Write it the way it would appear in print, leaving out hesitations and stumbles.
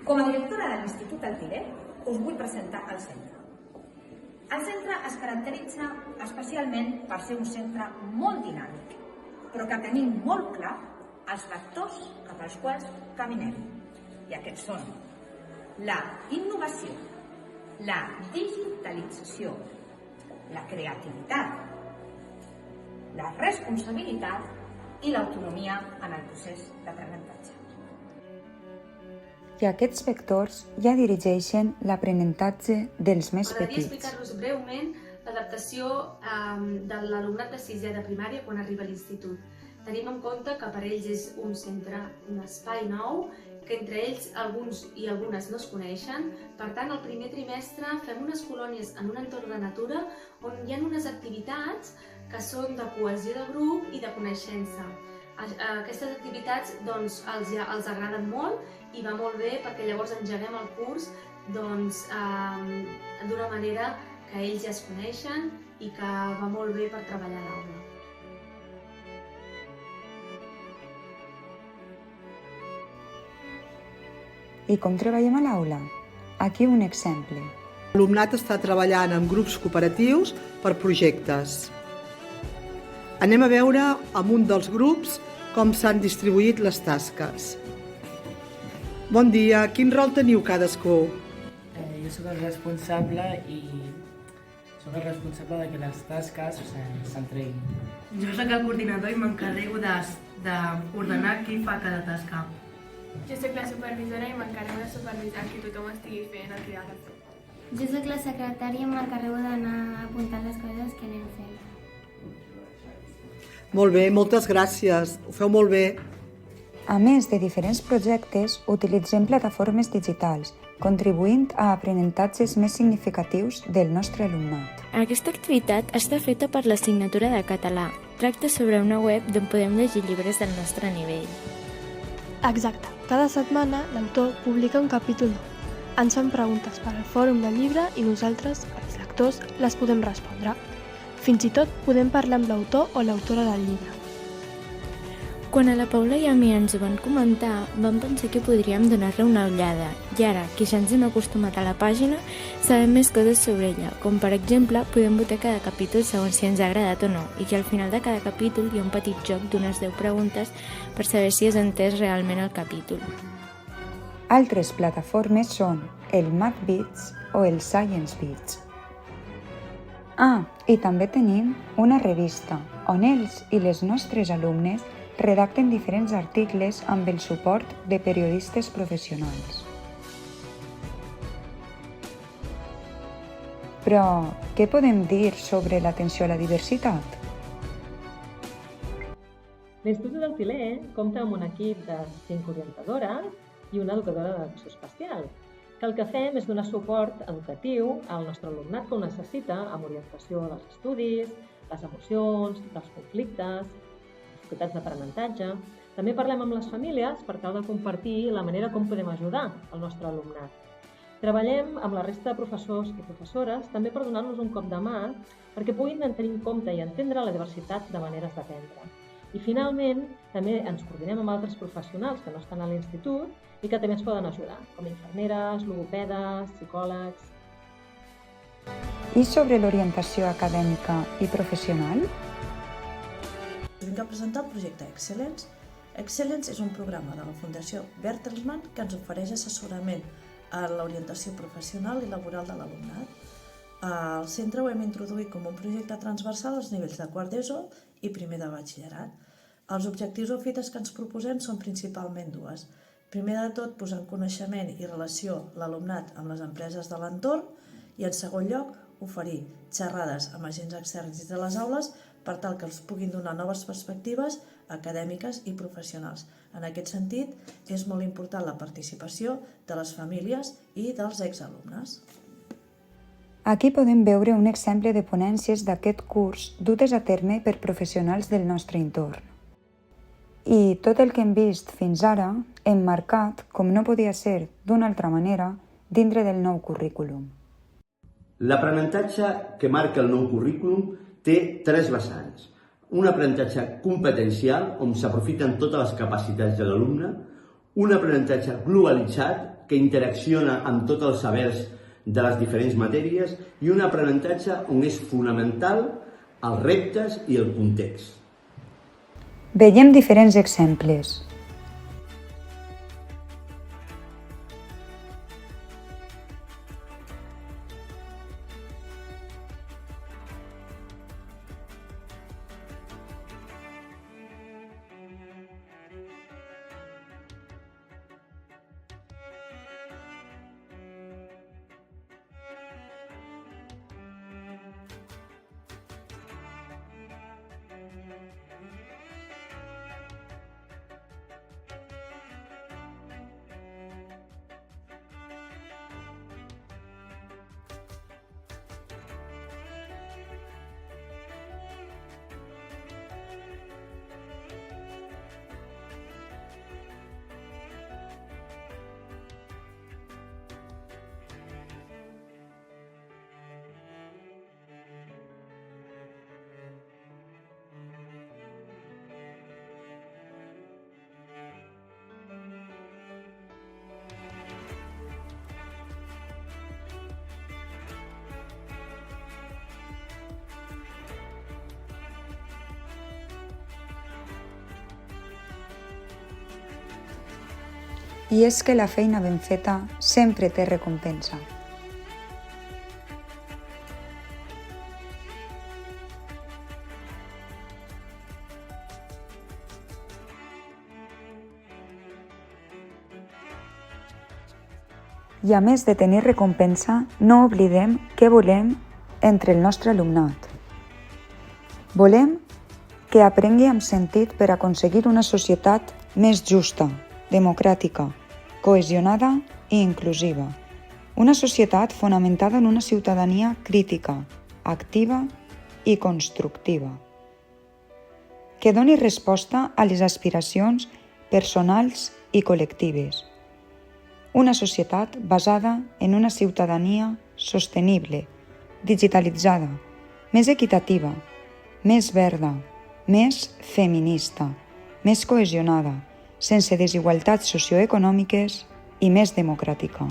Com a directora de l'Institut Altiré, us vull presentar el centre. El centre es caracteritza especialment per ser un centre molt dinàmic, però que tenim molt clar els vectors cap als quals caminem. I aquests són la innovació, la digitalització, la creativitat, la responsabilitat i l'autonomia en el procés d'aprenentatge. I aquests vectors ja dirigeixen l'aprenentatge dels més M'agradaria petits. explicar-vos breument l'adaptació de l'alumnat de sisè de primària quan arriba a l'institut. Tenim en compte que per ells és un centre, un espai nou, que entre ells alguns i algunes no es coneixen. Per tant, el primer trimestre fem unes colònies en un entorn de natura on hi ha unes activitats que són de cohesió de grup i de coneixença. Aquestes activitats doncs, els agraden molt i va molt bé perquè llavors engeguem el curs d'una manera que ells ja es coneixen i que va molt bé per treballar a l'aula. I com treballem a l'aula? Aquí un exemple. L'alumnat està treballant en grups cooperatius per projectes. Anem a veure amb un dels grups com s'han distribuït les tasques. Bon dia, quin rol teniu cadascú? Jo sóc el responsable i sóc el responsable de que les tasques s'entreguin. Jo sóc el coordinador i m'encarrego d'ordenar qui fa cada tasca. Jo sóc la supervisora i m'encarrego de supervisar que tothom estigui fent el que ha de fer. Jo sóc la secretària i m'encarrego d'anar apuntant les coses que anem fent. Molt bé, moltes gràcies. Ho feu molt bé. A més de diferents projectes, utilitzem plataformes digitals, contribuint a aprenentatges més significatius del nostre alumnat. Aquesta activitat està feta per l'assignatura de català. Tracta sobre una web d'on podem llegir llibres del nostre nivell. Exacte. Cada setmana l'autor publica un capítol nou. Ens fan preguntes per al fòrum del llibre i nosaltres, els lectors, les podem respondre. Fins i tot podem parlar amb l'autor o l'autora del llibre. Quan a la Paula i a mi ens ho van comentar, vam pensar que podríem donar-li una ullada i ara, que ja ens hem acostumat a la pàgina, sabem més coses sobre ella, com per exemple podem votar cada capítol segons si ens ha agradat o no i que al final de cada capítol hi ha un petit joc d'unes 10 preguntes per saber si has entès realment el capítol. Altres plataformes són el MathBits o el ScienceBits. I també tenim una revista on ells i les nostres alumnes redacten diferents articles amb el suport de periodistes professionals. Però, què podem dir sobre l'atenció a la diversitat? L'Institut Altiré compta amb un equip de 5 orientadores i una educadora d'educació especial, que el que fem és donar suport educatiu al nostre alumnat que ho necessita amb orientació dels estudis, les emocions, dels conflictes, dificultats d'aprenentatge. També parlem amb les famílies per tal de compartir la manera com podem ajudar el nostre alumnat. Treballem amb la resta de professors i professores també per donar-los un cop de mà perquè puguin tenir en compte i entendre la diversitat de maneres d'aprendre. I finalment, també ens coordinem amb altres professionals que no estan a l'institut i que també ens poden ajudar, com infermeres, logopedes, psicòlegs. I sobre l'orientació acadèmica i professional? Vinc a presentar el projecte Excellence. Excellence és un programa de la Fundació Bertelsmann que ens ofereix assessorament a l'orientació professional i laboral de l'alumnat. Al centre ho hem introduït com un projecte transversal als nivells de quart d'ESO i primer de batxillerat. Els objectius o fites que ens proposem són principalment dues. Primer de tot, posar en coneixement i relació l'alumnat amb les empreses de l'entorn i, en segon lloc, oferir xerrades amb agents externs de les aules per tal que els puguin donar noves perspectives acadèmiques i professionals. En aquest sentit, és molt important la participació de les famílies i dels exalumnes. Aquí podem veure un exemple de ponències d'aquest curs dutes a terme per professionals del nostre entorn. I tot el que hem vist fins ara emmarcat, com no podia ser d'una altra manera, dintre del nou currículum. L'aprenentatge que marca el nou currículum té 3 vessants. Un aprenentatge competencial, on s'aprofiten totes les capacitats de l'alumne, un aprenentatge globalitzat, que interacciona amb tots els sabers de les diferents matèries i un aprenentatge on és fonamental els reptes i el context. Veiem diferents exemples. I és que la feina ben feta sempre té recompensa. I a més de tenir recompensa, no oblidem què volem entre el nostre alumnat. Volem que aprengui amb sentit per aconseguir una societat més justa, democràtica, cohesionada i inclusiva. Una societat fonamentada en una ciutadania crítica, activa i constructiva, que doni resposta a les aspiracions personals i col·lectives. Una societat basada en una ciutadania sostenible, digitalitzada, més equitativa, més verda, més feminista, més cohesionada, sense desigualtats socioeconòmiques i més democràtica.